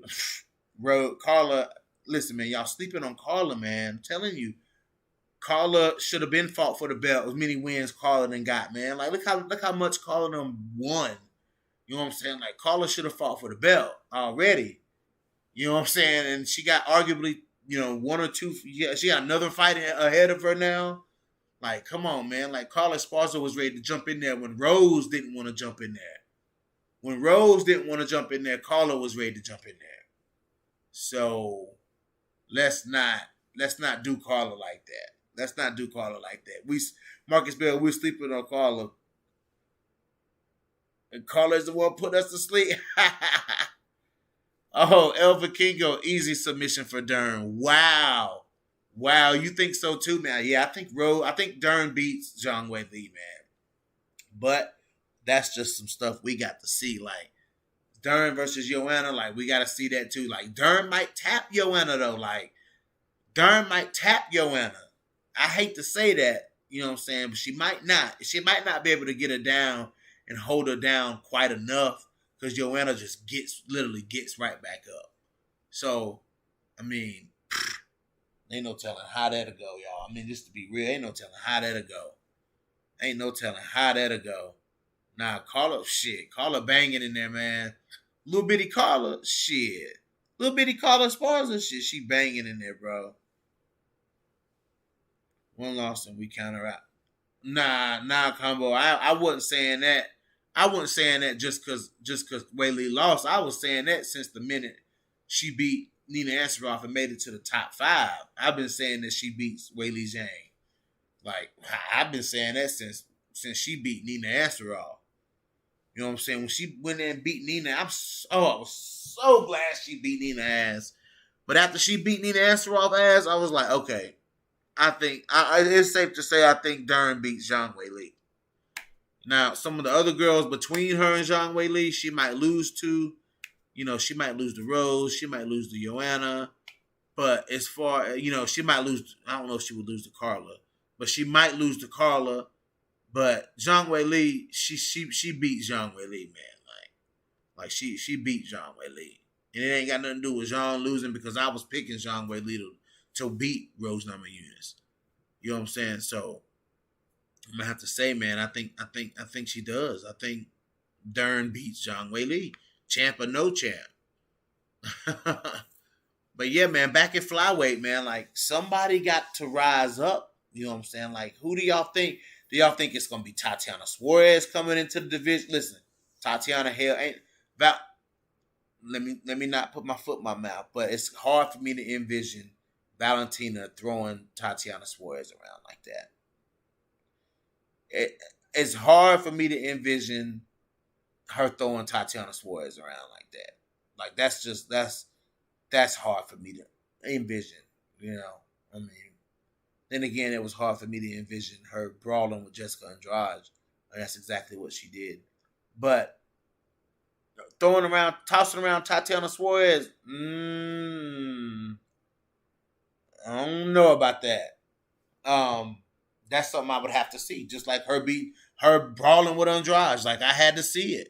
Carla, listen, man. Y'all sleeping on Carla, man. I'm telling you. Carla should have been fought for the belt. As many wins Carla done got, man. Like, look how much Carla done won. You know what I'm saying? Like, Carla should have fought for the belt already. You know what I'm saying? And she got arguably, one or two. Yeah, she got another fight ahead of her now. Like, come on, man. Like, Carla Esparza was ready to jump in there when Rose didn't want to jump in there. When Rose didn't want to jump in there, Carla was ready to jump in there. So let's not do Carla like that. Let's not do Carla like that. Marcus Bell, we're sleeping on Carla. And Carla is the one put us to sleep. Oh, El Vikingo, easy submission for Dern. Wow, you think so too, man? Yeah, I think Dern beats Zhang Weili, man. But that's just some stuff we got to see. Like, Dern versus Joanna, like, we got to see that too. Like, Dern might tap Joanna, though. Like, Dern might tap Joanna. I hate to say that, you know what I'm saying, but she might not. She might not be able to get her down and hold her down quite enough because Joanna just literally gets right back up. So, I mean, ain't no telling how that'll go, y'all. I mean, just to be real, ain't no telling how that'll go. Nah, Carla banging in there, man. Little bitty Carla, shit. Little bitty Carla Esparza, shit, she banging in there, bro. One loss and we counter out. Nah, combo. I wasn't saying that. I wasn't saying that just cause Weili lost. I was saying that since the minute she beat Nina Ansaroff and made it to the top 5. I've been saying that she beats Weili Zhang. Like, I've been saying that since she beat Nina Ansaroff. You know what I'm saying? When she went in and beat Nina, I was so glad she beat Nina ass. But after she beat Nina Ansaroff ass, I was like, okay, I think it's safe to say I think Dern beats Zhang Wei Li. Now, some of the other girls between her and Zhang Wei Li, she might lose to. She might lose to Rose. She might lose to Joanna. But as far, she might lose. I don't know if she would lose to Carla. But she might lose to Carla. But Zhang Wei Li, she beat Zhang Wei Li, man. Like she beat Zhang Wei Li. And it ain't got nothing to do with Zhang losing because I was picking Zhang Wei Li to beat Rose Namajunas. You know what I'm saying? So I'm gonna have to say, man, I think she does. I think Dern beats Zhang Wei Li. Champ or no champ. But yeah, man, back at flyweight, man, like somebody got to rise up. You know what I'm saying? Like, who do y'all think? Do y'all think it's gonna be Tatiana Suarez coming into the division? Listen, Tatiana hell ain't about. Let me not put my foot in my mouth, but it's hard for me to envision Valentina throwing Tatiana Suarez around like that. It's hard for me to envision her throwing Tatiana Suarez around like that. Like that's hard for me to envision. I mean, then again, it was hard for me to envision her brawling with Jessica Andrade. And that's exactly what she did. But tossing around Tatiana Suarez, I don't know about that. That's something I would have to see. Just like her brawling with Andrade. Like, I had to see it.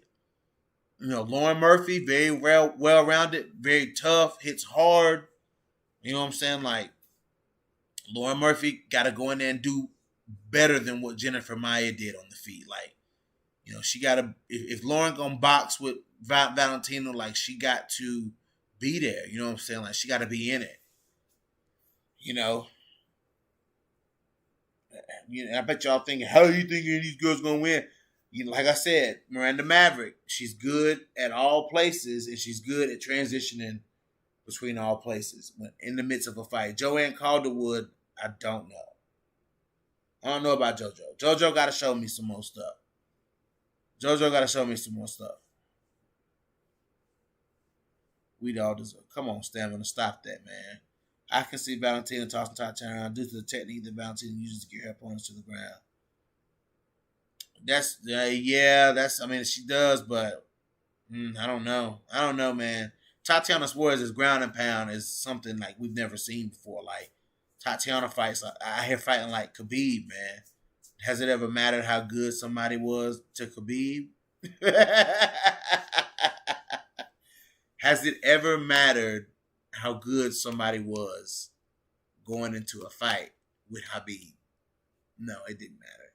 Lauren Murphy, very well-rounded, very tough, hits hard. You know what I'm saying? Like, Lauren Murphy got to go in there and do better than what Jennifer Maia did on the feet. Like, she got to, if Lauren gonna box with Valentina, like, she got to be there. You know what I'm saying? Like, she got to be in it. I bet y'all thinking, how are you thinking these girls gonna win? Like I said, Miranda Maverick, she's good at all places, and she's good at transitioning between all places when in the midst of a fight. Joanne Calderwood, I don't know. I don't know about JoJo. JoJo got to show me some more stuff. We'd all deserve. Come on, Stamina, stop that, man. I can see Valentina tossing Tatiana around due to the technique that Valentina uses to get her opponents to the ground. She does, but I don't know. Man. Tatiana Suarez's ground and pound is something like we've never seen before. Like, Tatiana fights, I hear fighting like Khabib, man. Has it ever mattered how good somebody was to Khabib? Has it ever mattered how good somebody was going into a fight with Khabib? No, it didn't matter.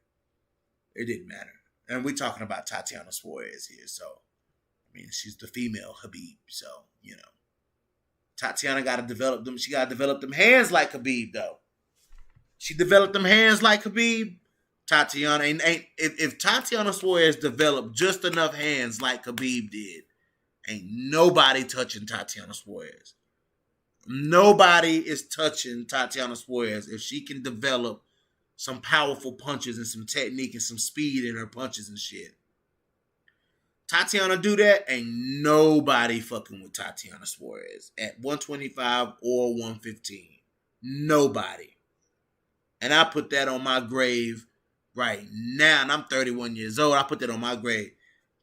And we're talking about Tatiana Suarez here, so I mean, she's the female Khabib, so Tatiana got to develop them. She got to develop them hands like Khabib, though. She developed them hands like Khabib. Tatiana ain't if Tatiana Suarez developed just enough hands like Khabib did, ain't nobody touching Tatiana Suarez. Nobody is touching Tatiana Suarez if she can develop some powerful punches and some technique and some speed in her punches and shit. Tatiana do that, ain't nobody fucking with Tatiana Suarez at 125 or 115. Nobody. And I put that on my grave right now, and I'm 31 years old. I put that on my grave.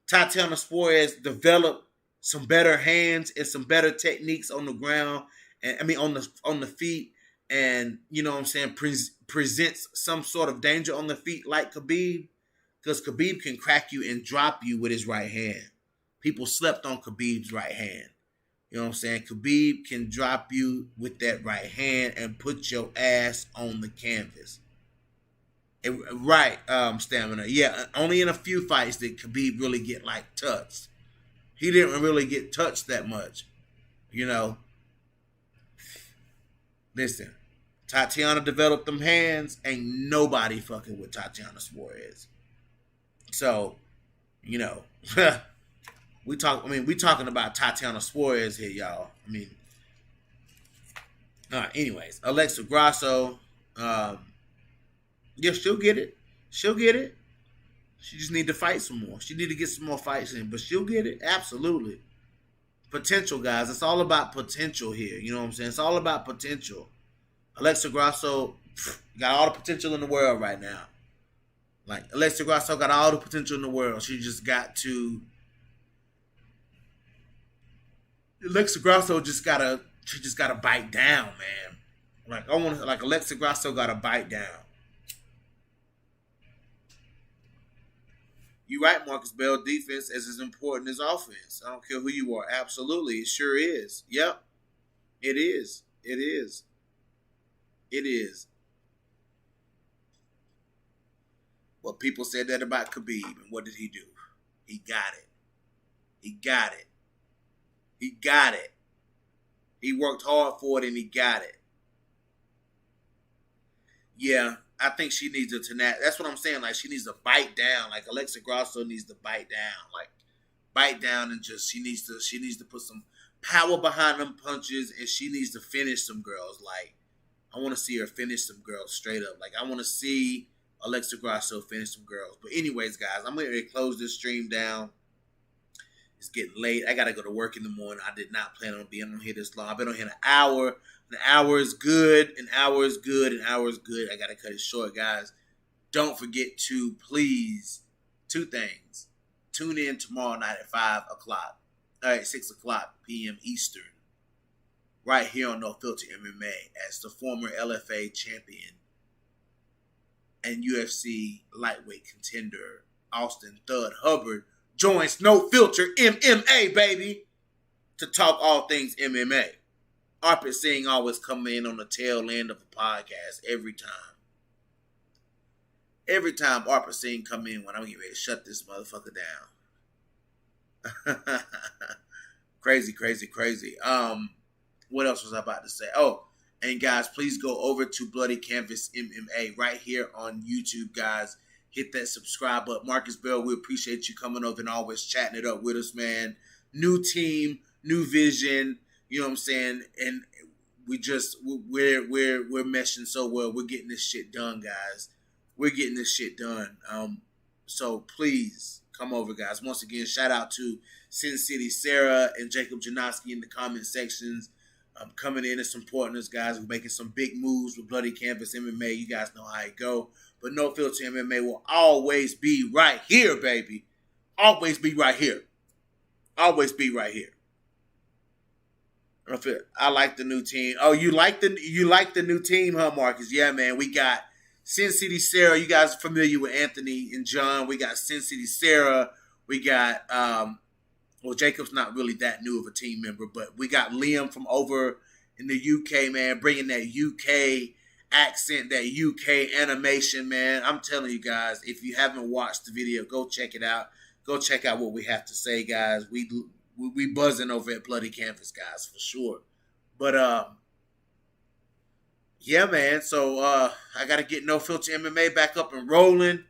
Tatiana Suarez developed some better hands and some better techniques on the ground, and on the feet, and presents some sort of danger on the feet like Khabib, because Khabib can crack you and drop you with his right hand. People slept on Khabib's right hand. You know what I'm saying? Khabib can drop you with that right hand and put your ass on the canvas. Stamina. Yeah, only in a few fights did Khabib really get touched. He didn't really get touched that much. Listen, Tatiana developed them hands. Ain't nobody fucking with Tatiana Suarez. So, we talking about Tatiana Suarez here, y'all. Anyways, Alexa Grasso, she'll get it. She just need to fight some more. She need to get some more fights in, but she'll get it, absolutely. Potential, guys. It's all about potential here. You know what I'm saying? It's all about potential. Alexa Grasso got all the potential in the world right now. Like, Alexa Grasso got all the potential in the world. She just got to. Alexa Grasso just gotta bite down, man. Like Alexa Grasso gotta bite down. You're right, Marcus Bell. Defense is as important as offense. I don't care who you are. Absolutely, it sure is. Yep, it is. It is. It is. Well, people said that about Khabib, and what did he do? He got it. He got it. He got it. He worked hard for it, and he got it. Yeah, I think she needs to tenacity. That's what I'm saying. Like, she needs to bite down. Like, Alexa Grasso needs to bite down. Like, bite down and just she needs to put some power behind them punches, and she needs to finish some girls. Like, I want to see her finish some girls straight up. Like, I want to see Alexa Grasso finish some girls. But anyways, guys, I'm going to close this stream down. It's getting late. I got to go to work in the morning. I did not plan on being on here this long. I've been on here an hour. An hour is good. An hour is good. An hour is good. I got to cut it short, guys. Don't forget to, please, 2 things. Tune in tomorrow night at 5 o'clock. All right, 6 o'clock p.m. Eastern. Right here on No Filter MMA as the former LFA champion and UFC lightweight contender Austin Thud Hubbard joins No Filter MMA, baby, to talk all things MMA. Arpit Singh always come in on the tail end of a podcast every time. Every time Arpit Singh come in when I'm getting ready to shut this motherfucker down. Crazy, crazy, crazy. What else was I about to say? Oh, and guys, please go over to Bloody Canvas MMA right here on YouTube, guys. Hit that subscribe button. Marcus Bell, we appreciate you coming over and always chatting it up with us, man. New team, new vision. You know what I'm saying? And we're meshing so well. We're getting this shit done, guys. We're getting this shit done. So please come over, guys. Once again, shout out to Sin City Sarah and Jacob Janoski in the comment sections. Coming in and supporting us, guys. We're making some big moves with Bloody Canvas MMA. You guys know how it go. But No Filter MMA will always be right here, baby. Always be right here. Always be right here. I like the new team. Oh, you like the new team, huh, Marcus? Yeah, man. We got Sin City Sarah. You guys are familiar with Anthony and John. We got Sin City Sarah. We got well, Jacob's not really that new of a team member, but we got Liam from over in the UK, man, bringing that UK accent, that UK animation, man. I'm telling you guys, if you haven't watched the video, go check it out. Go check out what we have to say, guys. We buzzing over at Bloody Canvas, guys, for sure. But yeah, man. So I got to get No Filter MMA back up and rolling.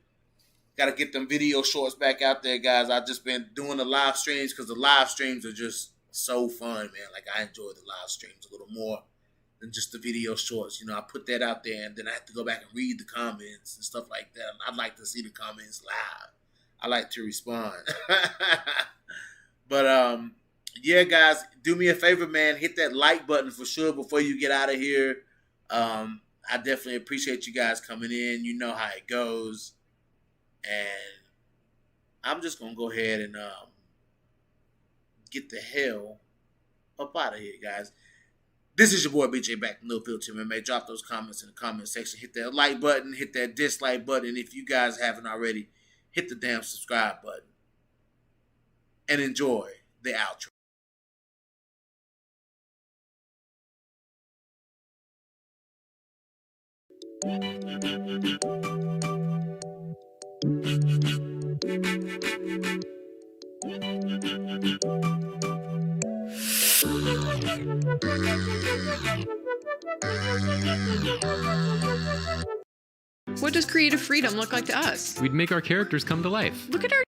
Got to get them video shorts back out there, guys. I've just been doing the live streams because the live streams are just so fun, man. Like, I enjoy the live streams a little more than just the video shorts. You know, I put that out there, and then I have to go back and read the comments and stuff like that. I'd like to see the comments live. I like to respond. But, yeah, guys, do me a favor, man. Hit that like button for sure before you get out of here. I definitely appreciate you guys coming in. You know how it goes. And I'm just going to go ahead and get the hell up out of here, guys. This is your boy BJ back from No Filter MMA. Drop those comments in the comment section. Hit that like button. Hit that dislike button. If you guys haven't already, hit the damn subscribe button. And enjoy the outro. What does creative freedom look like to us? We'd make our characters come to life. Look at our